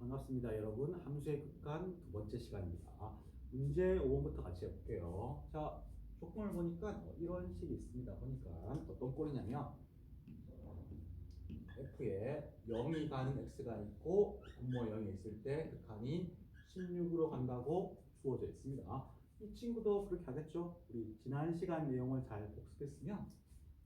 반갑습니다, 여러분. 함수의 극한 두 번째 시간입니다. 문제 5번부터 같이 해볼게요. 자, 조건을 보니까 이런 식이 있습니다. 보니까 어떤 꼴이냐면 f에 0이 가는 x가 있고 분모 0이 있을 때 극한이 16으로 간다고 주어져 있습니다. 이 친구도 그렇게 하겠죠? 우리 지난 시간 내용을 잘 복습했으면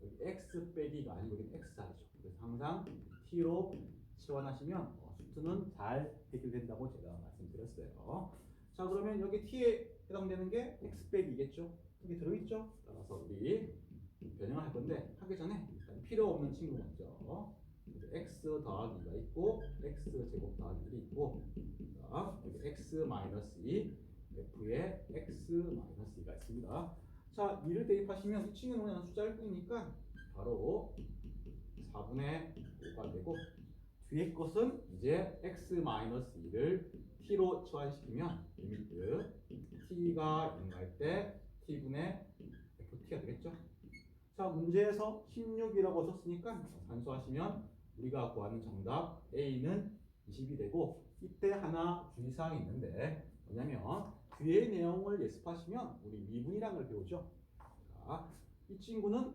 여기 x 빼기가 아니고 여기는 x자리죠. 그래서 항상 t로 치환하시면 수트는 잘 해결된다고 제가 말씀드렸어요. 자, 그러면 여기 t에 해당되는 게 x 빼기겠죠? 여기 들어있죠? 따라서 우리 변형을 할 건데 하기 전에 일단 필요 없는 친구 먼저 x 더하기가 있고 x 제곱 더하기 1이 있고 자, 여기 x 마이너스 2 f에 x 마이너스 2가 있습니다. 자, 2를 대입하시면 이 친구는 그냥 숫자일 뿐이니까 바로 4분의 5가 되고 뒤에 것은 이제 x-2를 t로 치환시키면 리미트 t가 0 갈 때 t분의 ft가 되겠죠. 자, 문제에서 16이라고 썼으니까 산수하시면 우리가 구하는 정답 A는 20이 되고 이때 하나 주의사항이 있는데 뭐냐면 뒤에 내용을 예습하시면 우리 미분이라는 걸 배우죠. 자, 이 친구는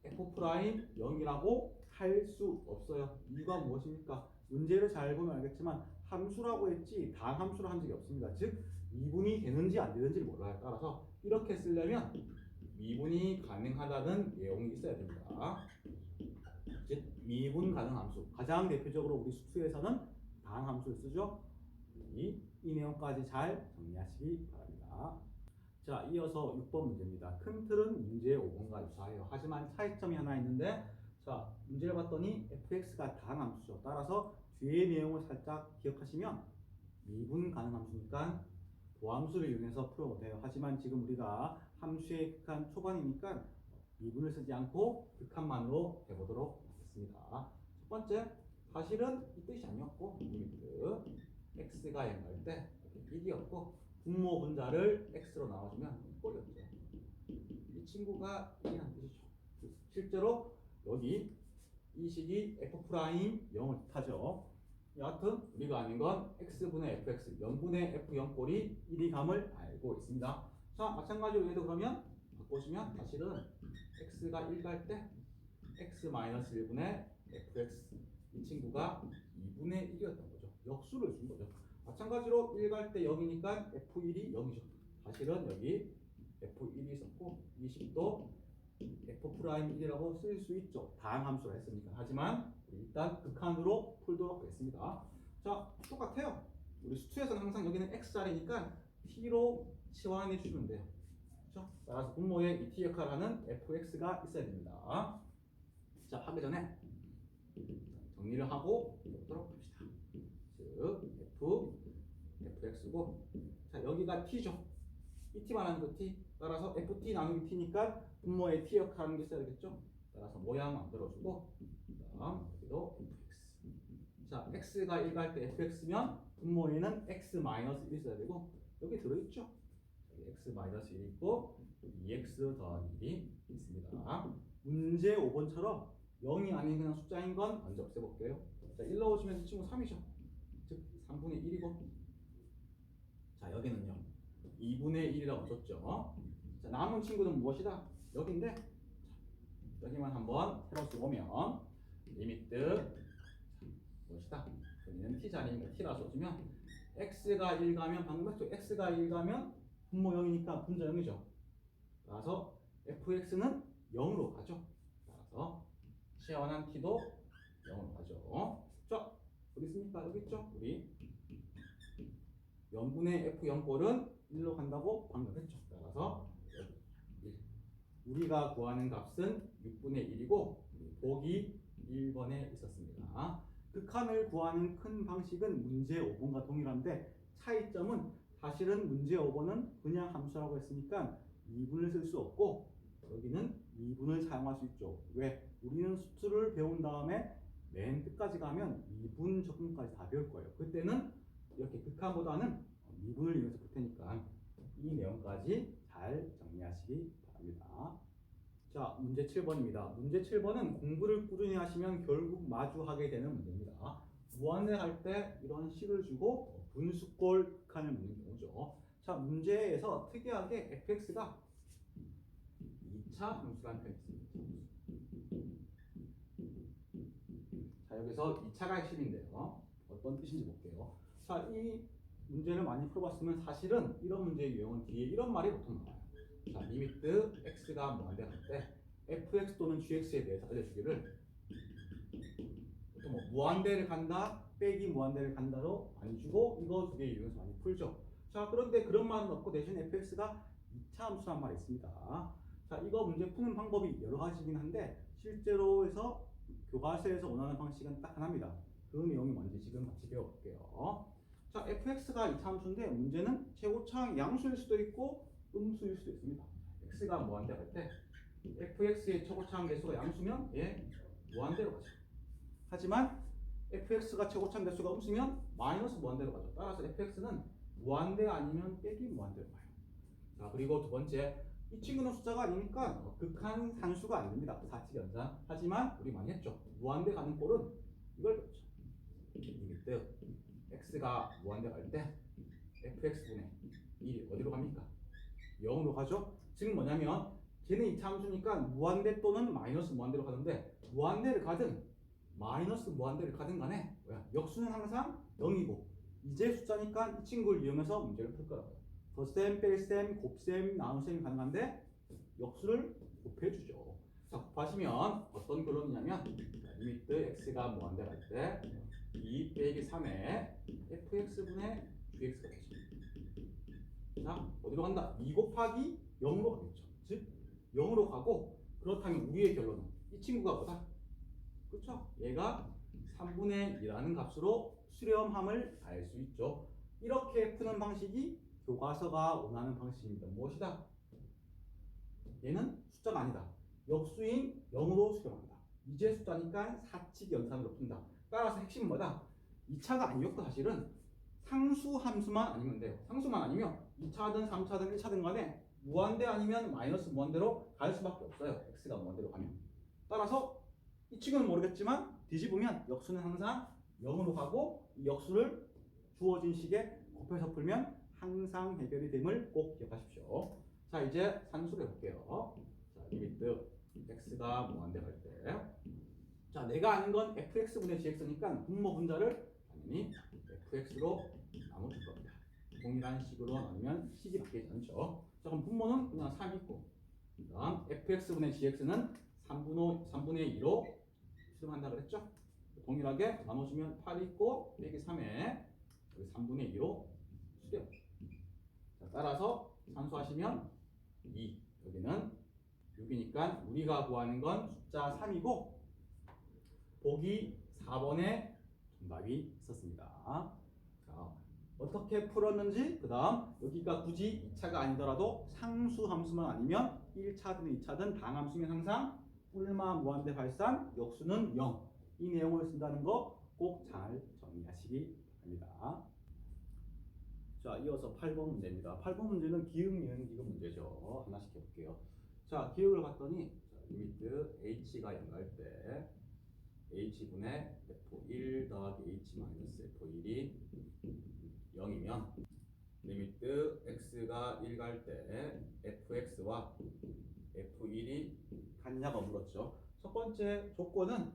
f'0이라고 할 수 없어요. 이유가 무엇입니까? 문제를 잘 보면 알겠지만 함수라고 했지 단함수를 한 적이 없습니다. 즉 미분이 되는지 안 되는지를 몰라요. 따라서 이렇게 쓰려면 미분이 가능하다는 내용이 있어야 됩니다. 즉 미분 가능 함수. 가장 대표적으로 우리 수투에서는 단함수를 쓰죠. 이 내용까지 잘 정리하시기 바랍니다. 자, 이어서 6번 문제입니다. 큰 틀은 문제 5번과 유사해요. 하지만 차이점이 하나 있는데 자, 문제를 봤더니 fx가 단함수죠. 따라서 뒤의 내용을 살짝 기억하시면 미분 가능 함수니까 도함수를 이용해서 풀어도 돼요. 하지만 지금 우리가 함수의 극한 초반이니까 미분을 쓰지 않고 극한만으로 해보도록 하겠습니다. 첫 번째, 사실은 이 뜻이 아니었고 리미트 x가 0 갈 때 1이었고 분모 분자를 x로 나눠주면 꼴이었죠. 이 친구가 1이라는 뜻이죠. 실제로 여기 이 식이 f'0을 뜻하죠. 여하튼 우리가 아는 건 x분의 fx, 0분의 f0 꼴이 1이 감을 알고 있습니다. 자, 마찬가지로 얘도 그러면 바꿔주면 사실은 x가 1 갈 때 x-1분의 fx 이 친구가 2분의 1이었던 거죠. 역수를 준 거죠. 마찬가지로 1 갈 때 0이니까 f1이 0이죠. 사실은 여기 f1이 있었고 이 식도 f'1이라고 쓸 수 있죠. 다항함수라 했으니까. 하지만 우리 일단 극한으로 풀도록 하겠습니다. 자, 똑같아요. 우리 수투에서는 항상 여기는 x자리니까 t로 치환해 주시면 돼요. 그렇죠? 따라서 분모에 이 t 역할을 하는 fx가 있어야 됩니다. 자, 하기 전에 정리를 하고 해보도록 합시다. 즉 fx고 자, 여기가 t죠. 이 t 말하는 그 t. 따라서 ft 나누기 t니까 분모에 t 역할하는 게 있어야 되겠죠. 따라서 모양 만들어주고 그다음 여기도 fx. 자, x가 1 갈 때 fx면 분모에는 x-1이 있어야 되고 여기 들어있죠. 여기 x-1이 있고 2x 더하기 1이 있습니다. 문제 5번처럼 0이 아닌 그냥 숫자인 건 먼저 없애볼게요. 자, 1 넣으시면 이 친구 3이죠. 즉 3분의 1이고 자, 여기는요 2분의 1이라고 줬죠. 자, 남은 친구는 무엇이다? 여기인데 자, 여기만 한번 새로 써보면 리미트 무엇이다? 여기는 t자리니까 t라 써주면 x가 1 가면 방금 했죠. x가 1 가면 분모 0이니까 분자 0이죠. 따라서 fx는 0으로 가죠. 따라서 치환한 t도 0으로 가죠. 자, 어디 있습니까? 여기 있죠? 우리 0분의 f0꼴은 1로 간다고 방금 했죠. 따라서 1. 우리가 구하는 값은 6분의 1이고 보기 1번에 있었습니다. 극한을 구하는 큰 방식은 문제 5번과 동일한데 차이점은 사실은 문제 5번은 그냥 함수라고 했으니까 미분을 쓸 수 없고 여기는 미분을 사용할 수 있죠. 왜? 우리는 수투를 배운 다음에 맨 끝까지 가면 미분 적분까지 다 배울 거예요. 그때는 이렇게 극한보다는 미분을 이용해서 볼 테니까 이 내용까지 잘 정리하시기 바랍니다. 자, 문제 7번입니다. 문제 7번은 공부를 꾸준히 하시면 결국 마주하게 되는 문제입니다. 무한대 할 때 이런 식을 주고 분수꼴 극한을 묻는 경우죠. 자, 문제에서 특이하게 fx가 2차 함수라는 표현이 있습니다. 자, 여기서 2차가 핵심인데요. 어떤 뜻인지 볼게요. 자, 이 문제를 많이 풀어봤으면 사실은 이런 문제의 유형은 뒤에 이런 말이 보통 나와요. 자, 리미트 x가 무한대 할 때 fx 또는 gx에 대해서 알려주기를 보통 뭐 무한대를 간다 빼기 무한대를 간다로 많이 주고 이거 두 개 이용해서 많이 풀죠. 자, 그런데 그런 말은 없고 대신 fx가 2차 함수란 말이 있습니다. 자, 이거 문제 푸는 방법이 여러 가지긴 한데 실제로 해서 교과서에서 원하는 방식은 딱 하나입니다. 그 내용이 뭔지 지금 같이 배워볼게요. 자, fx가 2차 함수인데 문제는 최고차항 양수일 수도 있고 음수일 수도 있습니다. x가 무한대 할 때 fx의 최고차항 개수가 양수면 얘 무한대로 가죠. 하지만 fx가 최고차항 개수가 음수면 마이너스 무한대로 가죠. 따라서 fx는 무한대 아니면 빼기 무한대로 가요. 자, 그리고 두 번째, 이 친구는 숫자가 아니니까 극한 산수가 안 됩니다. 사칙 연산. 하지만 우리 많이 했죠. 무한대 가는 꼴은 이걸 배웠죠. 리미트 x가 무한대 갈 때 fx분의 1이 어디로 갑니까? 0으로 가죠. 지금 뭐냐면 걔는 2차 함수니까 무한대 또는 마이너스 무한대로 가는데 무한대를 가든 마이너스 무한대를 가든 간에 역수는 항상 0이고 이제 숫자니까 이 친구를 이용해서 문제를 풀 거라고요. 덧셈, 뺄셈, 곱셈, 나눗셈이 가능한데 역수를 곱해주죠. 자, 곱하시면 어떤 결론이냐면 리미트 x가 무한대 갈 때 2 빼기 3에 fx분의 gx가 되죠. 자, 어디로 간다? 2 곱하기 0으로 가겠죠. 즉 0으로 가고 그렇다면 우리의 결론은 이 친구가 뭐다? 그렇죠? 얘가 3분의 2라는 값으로 수렴함을 알 수 있죠. 이렇게 푸는 방식이 교과서가 원하는 방식입니다. 무엇이다? 얘는 숫자가 아니다. 역수인 0으로 수렴한다. 이제 숫자니까 사칙 연산으로 푼다. 따라서 핵심은 뭐다? 2차가 아니었고 사실은 상수 함수만 아니면 돼요. 상수만 아니면 2차든 3차든 1차든 간에 무한대 아니면 마이너스 무한대로 갈 수밖에 없어요. x가 무한대로 가면. 따라서 이 친구는 모르겠지만 뒤집으면 역수는 항상 0으로 가고 이 역수를 주어진 식에 곱해서 풀면 항상 해결이 됨을 꼭 기억하십시오. 자, 이제 산수를 해볼게요. 자, 리미트 x가 무한대 갈 때. 자, 내가 아는 건 fx분의 gx니까 분모 분자를 당연히 fx로 나눠줄 겁니다. 동일한 식으로 나누면 식이 바뀌지 않죠. 자, 그럼 분모는 그냥 3 있고 그 다음 fx분의 gx는 3분의 2로 수렴한다 그랬죠? 동일하게 나눠주면 8 있고 빼기 3에 여기 3분의 2로 수렴. 자, 따라서 산수하시면 2, 여기는 6이니까 우리가 구하는 건 숫자 3이고 보기 4번에 정답이 있었습니다. 자, 어떻게 풀었는지 그 다음 여기가 굳이 2차가 아니더라도 상수 함수만 아니면 1차든 2차든 당함수면 항상 뿔마 무한대 발산 역수는 0 이 내용을 쓴다는 거 꼭 잘 정리하시기 바랍니다. 자, 이어서 8번 문제입니다. 8번 문제는 기억, 미응, 이거 문제죠. 하나씩 해볼게요. 자, 기억을 봤더니 리미트 h가 0 갈 때 h분의 f1 더하기 h 마이너스 f1이 0이면 리미트 x가 1 갈 때 fx와 f1이 같냐가 물었죠. 첫 번째 조건은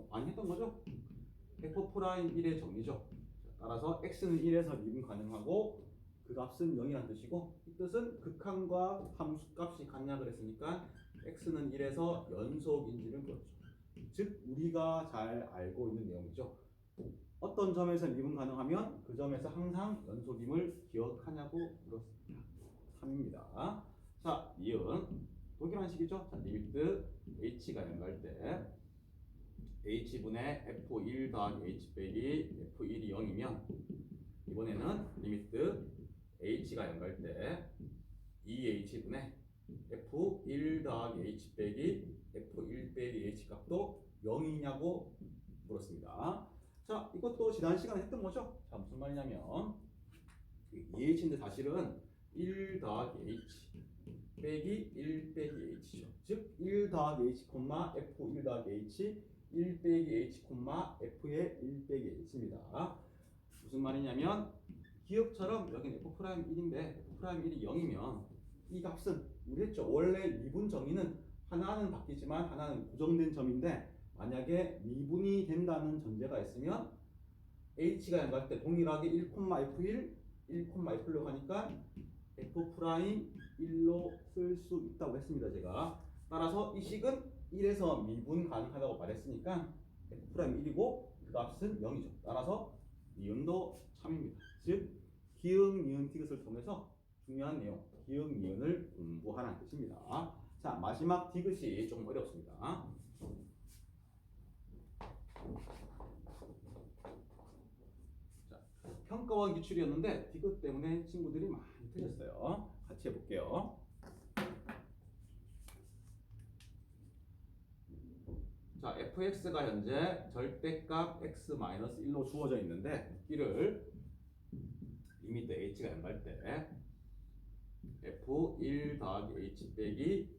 많이 했던 거죠. f'1의 정리죠. 따라서 x는 1에서 미분 가능하고 그 값은 0이라는 뜻이고 이 뜻은 극한과 함수값이 같냐 그랬으니까 x는 1에서 연속인지를 물었죠. 즉 우리가 잘 알고 있는 내용이죠. 어떤 점에서 미분 가능하면 그 점에서 항상 연속임을 기억하냐고 물었습니다. 3입니다. 자, 이은 동일한 식이죠. 자, 리미트 h가 0 갈 때 h분의 f1 더하기 h 빼기 f1이 0이면 이번에는 리미트 h가 0 갈 때 2h분의 f1 더하기 h 빼기 f1 빼기 h 값도 0이냐고 물었습니다. 자, 이것도 지난 시간에 했던 거죠. 자, 무슨 말이냐면 2h인데 사실은 1 더하기 h 빼기 1 빼기 h죠. 즉 1 더하기 h, f1 더하기 h 1 빼기 h, f의 1 빼기 h입니다. 무슨 말이냐면 기억처럼 여기는 f'1인데 f'1이 0이면 이 값은 우리 했죠. 원래 미분 정의는 하나는 바뀌지만 하나는 고정된 점인데 만약에 미분이 된다는 전제가 있으면 h가 양보할 때 동일하게 1,f1, 1,f1로 하니까 f'1로 쓸 수 있다고 했습니다. 제가. 따라서 이 식은 1에서 미분 가능하다고 말했으니까 f'1이고 그 값은 0이죠. 따라서 니은도 참입니다. 즉 기역, 니은, 디귿을 통해서 중요한 내용, 기역, 니은을 공부하라는 뜻입니다. 자, 마지막 디귿이 좀 어렵습니다. 자, 평가원 기출이었는데 디귿 때문에 친구들이 많이 틀렸어요. 같이 해볼게요. 자, fx가 현재 절대값 x-1로 주어져 있는데 이를 리미트 h가 양보할 때 f1 더하기 h 빼기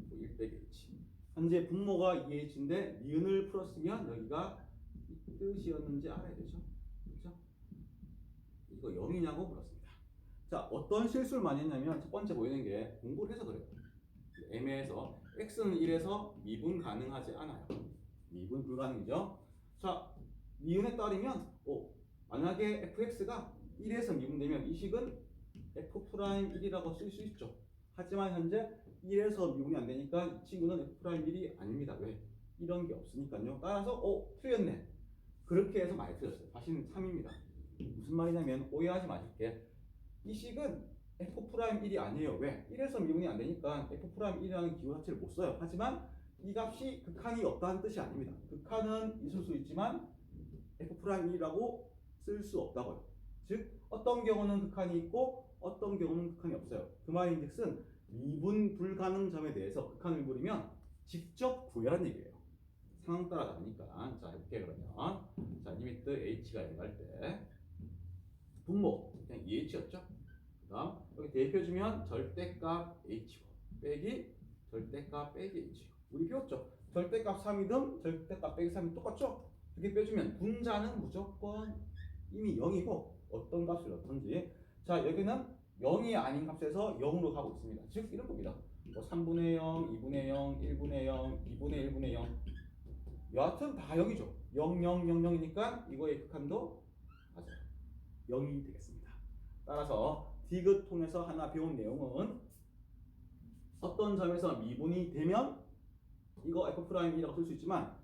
f1 빼기 h. 현재 분모가 2h인데 니은을 풀었으면 여기가 이 뜻이었는지 알아야 되죠. 그렇죠? 이거 0이냐고 물었습니다. 자, 어떤 실수를 많이 했냐면 첫 번째 보이는 게 공부를 해서 그래요. 애매해서 x는 1에서 미분 가능하지 않아요. 미분 불가능이죠. 자, 니은에 따르면 만약에 fx가 1에서 미분되면 이 식은 f'1이라고 쓸 수 있죠. 하지만 현재 1에서 미분이 안 되니까 이 친구는 f'1이 아닙니다. 왜? 이런 게 없으니까요. 따라서 틀렸네. 그렇게 해서 많이 틀렸어요. 다시는 3입니다. 무슨 말이냐면 오해하지 마실게. 이 식은 f'1이 아니에요. 왜? 1에서 미분이 안 되니까 f'1이라는 기호 자체를 못 써요. 하지만 이 값이 극한이 없다는 뜻이 아닙니다. 극한은 있을 수 있지만 f'1이라고 쓸 수 없다고요. 즉 어떤 경우는 극한이 있고 어떤 경우는 극한이 없어요. 그 말인즉슨 미분 불가능 점에 대해서 극한을 부리면 직접 구해라는 얘기예요. 상황 따라 다르니까. 자, 해볼게요. 그러면 자, 리미트 h가 양보할 때 분모 그냥 2h였죠. 그 다음 여기 대입해주면 절대값 h고 빼기 절대값 빼기 h요. 우리 배웠죠. 절대값 3이든 절대값 빼기 3이 똑같죠. 이렇게 빼주면 분자는 무조건 이미 0이고 어떤 값을 넣던지. 자, 여기는 0이 아닌 값에서 0으로 가고 있습니다. 즉 이런 겁니다. 3분의 0, 2분의 0, 1분의 0, 2분의 1분의 0. 여하튼 다 0이죠. 0, 0, 0, 0이니까 이거의 극한도 맞아요. 0이 되겠습니다. 따라서 디귿 통해서 하나 배운 내용은 어떤 점에서 미분이 되면 이거 f'1이라고 쓸 수 있지만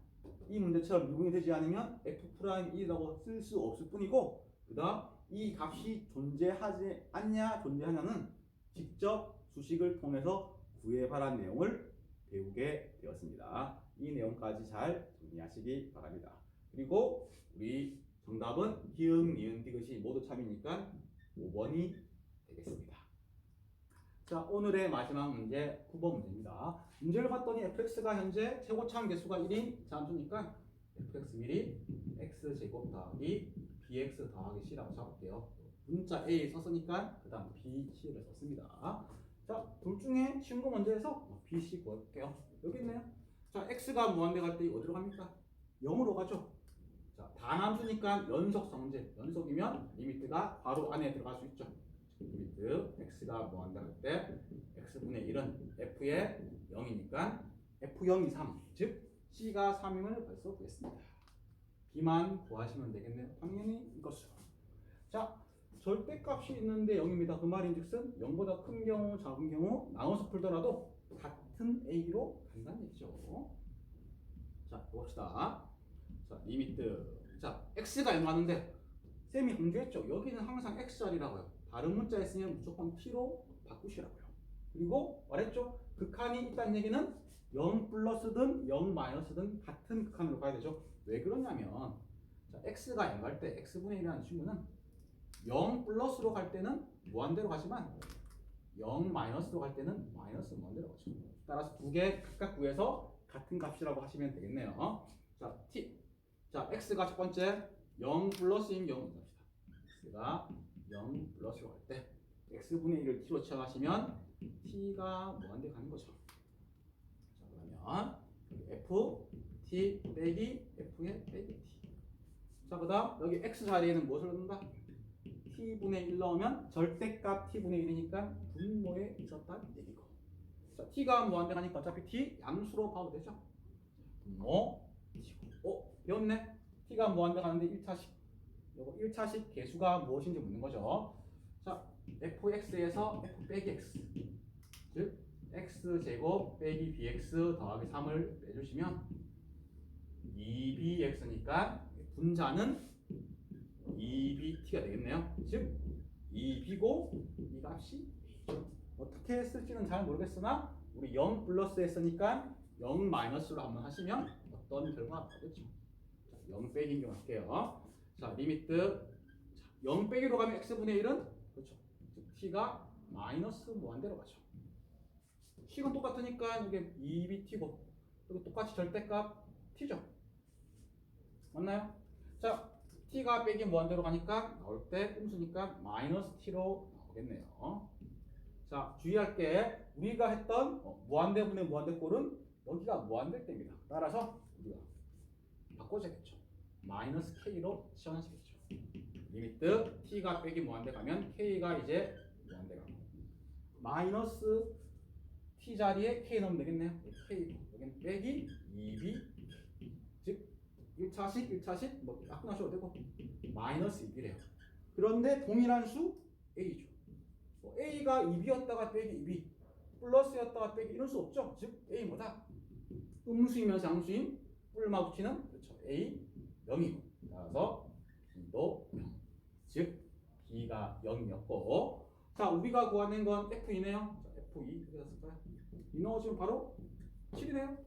이 문제처럼 미분이 되지 않으면 f'1이라고 쓸 수 없을 뿐이고 그 다음 이 값이 존재하지 않냐 존재하냐는 직접 수식을 통해서 구해봐라는 내용을 배우게 되었습니다. 이 내용까지 잘 정리하시기 바랍니다. 그리고 우리 정답은 기역, 니은, 디귿이 모두 참이니까 5번이 되겠습니다. 자, 오늘의 마지막 문제 9번 문제입니다. 문제를 봤더니 fx가 현재 최고차항 개수가 1인 함수니까 fx1이 x제곱 더하기 bx 더하기 c라고 잡을게요. 문자 a 썼으니까 그 다음 b, c를 썼습니다. 자, 둘 중에 쉬운 거 먼저 해서 b, c 구해볼게요. 여기 있네요. 자, x가 무한대 갈 때 어디로 갑니까? 0으로 가죠. 자, 단함수니까 연속성질, 연속이면 리미트가 바로 안에 들어갈 수 있죠. 리미트 x가 무한대 갈 때 x분의 1은 f의 0이니까 f0이 3, 즉 c가 3임을 벌써 구했습니다. b만 구하시면 되겠네요. 당연히 이것으로. 자, 절대값이 있는데 0입니다. 그 말인즉슨 0보다 큰 경우, 작은 경우 나눠서 풀더라도 같은 a로 간다는 얘기죠. 자, 봅시다. 자, 리미트. 자, x가 얼마인데 쌤이 강조했죠. 여기는 항상 x자리라고요. 다른 문자 있으면 무조건 t로 바꾸시라고요. 그리고 말했죠. 극한이 있다는 얘기는 0 플러스든 0 마이너스든 같은 극한으로 가야 되죠. 왜 그러냐면 자, x가 0 갈 때 x분의 1이라는 친구는 0 플러스로 갈 때는 무한대로 가지만 0 마이너스로 갈 때는 마이너스 무한대로 가죠. 따라서 두 개 각각 구해서 같은 값이라고 하시면 되겠네요. 자, t. 자, x가 첫 번째 0 플러스인 경우 봅시다. x가 0 플러스로 갈 때 x분의 1을 t로 취하시면 t가 무한대 가는 거죠. 자, 그러면 f t 빼기 f의 빼기 t. 자, 그 다음 여기 x 자리에는 무엇을 넣는다? t분의 1 넣으면 절대값 t분의 1이니까 분모에 있었다는 얘기고. 자, t가 무한대 가니까 어차피 t 양수로 봐도 되죠? 분모 t고. 배웠네? t가 무한대 가는데 1차식. 요거 1차식 개수가 무엇인지 묻는 거죠. 자, fx에서 f 빼기 x. 즉, x제곱 빼기 bx 더하기 3을 빼주시면 2bx니까 분자는 2bt가 되겠네요. 즉 2b고 이 값이 a죠. 어떻게 쓸지는 잘 모르겠으나 우리 0 플러스 했으니까 0 마이너스로 한번 하시면 어떤 결과가 나오겠죠. 0 빼기 경우 할게요. 자, 리미트 0 빼기로 가면 x분의 1은 그렇죠. 즉 t가 마이너스 무한대로 가죠. 식은 똑같으니까 이게 2bt고 그리고 똑같이 절대값 t죠. 맞나요? 자, t가 빼기 무한대로 가니까 나올 때 음수니까 마이너스 t로 나오겠네요. 자, 주의할 게 우리가 했던 무한대분의 무한대꼴은 여기가 무한대 때입니다. 따라서 우리가 바꿔줘야겠죠. 마이너스 k로 치환하시겠죠. 리미트 t가 빼기 무한대 가면 k가 이제 무한대 가고 마이너스 t 자리에 k 넣으면 되겠네요. k 여기는 빼기 2b 즉 1차식 뭐 바꾸셔도 되고 마이너스 2b래요. 그런데 동일한 수 a죠. a가 2b였다가 빼기 2b 플러스였다가 빼기 이럴 수 없죠. 즉 a 뭐다? 음수이면서 양수인 뿔마 붙이는 그렇죠. a 0이고 따라서 b도 0. 즉 b가 0이었고 자 우리가 구하는 건 f2네요. 자, f2 어떻게 썼을까요? 이 넣어주면 바로 7이네요.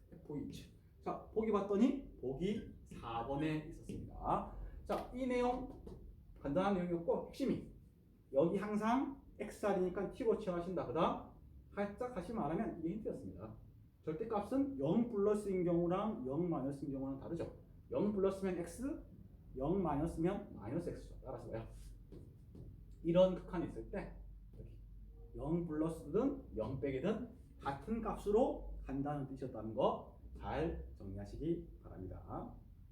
자, f2 7. 자 보기 봤더니 보기 4번에 있었습니다. 자 이 내용 간단한 내용이었고 핵심이 여기 항상 x자리니까 t로 치환하신다. 그 다음 살짝 다시 말하면 이게 힌트였습니다. 절대값은 0 플러스인 경우랑 0 마이너스인 경우랑 다르죠. 0 플러스면 x, 0 마이너스면 마이너스 x죠. 따라서 뭐야? 이런 극한이 있을 때 여기 0 플러스든 0 빼기든 같은 값으로 간다는 뜻이었다는 거 잘 정리하시기 바랍니다.